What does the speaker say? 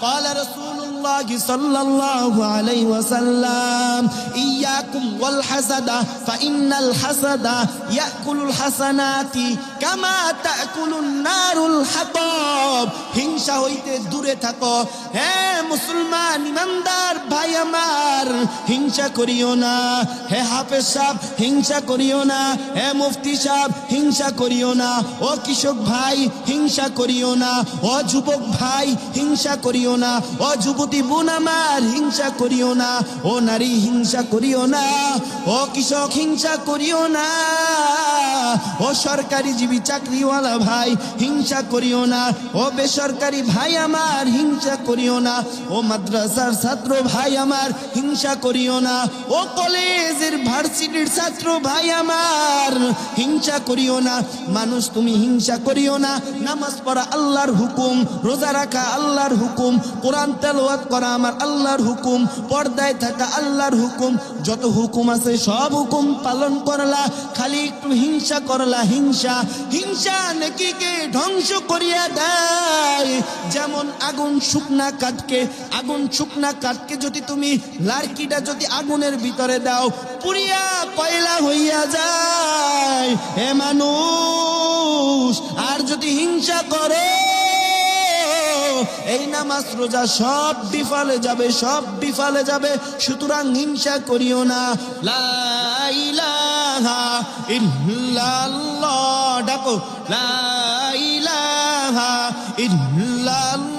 قال رسول الله صلى الله عليه وسلم إياكم والحسد فإن الحسد يأكل الحسنات كما تأكل النار الحطب হিংসা হইতে দূরে থাকো হে মুসলমান ইমানদার ভাই আমার হিংসা করিও না হে হাফেজ সাহেব হিংসা করিও না হে মুফতি সাহেব হিংসা করিও না ও কৃষক ভাই হিংসা করিও না ও যুবক ভাই হিংসা করিও না ও যুবতী বোন আমার হিংসা করিও না ও নারী হিংসা করিও না ও কৃষক হিংসা করিও না ও সরকারি জীবী চাকরিওয়ালা ভাই হিংসা করিও না ও বেসরকারি ভাই আমার হিংসা করিও না ও মাদ্রাসার ছাত্র ভাই আমার হিংসা করিও না ও কলেজের ভার্সিটির ছাত্র ভাই আমার হিংসা করিও না মানুষ তুমি হিংসা করিও না নামাজ পড়া আল্লাহর হুকুম রোজা রাখা আল্লাহর হুকুম কোরআন তেলাওয়াত করা আমার আল্লাহর হুকুম পর্দায় থাকা আল্লাহর হুকুম যত হুকুম আছে সব হুকুম পালন করলা খালি একটু হিংসা করলা হিংসা হিংসা নেকিকে ধ্বংস করিয়া দেয় যেমন আগুন শুকনা কাঠকে যদি তুমি লাড়কিটা যদি আগুনের ভিতরে দাও পুড়িয়া কয়লা হইয়া যায় হে মানুষ আর যদি হিংসা করে এই নামাজ রোজা সব বিফলে যাবে সুতরাং হিংসা করিও না লা ইলাহা ইল্লাল্লাহ ডাকো লা ইলাহা ইল্লাল্লাহ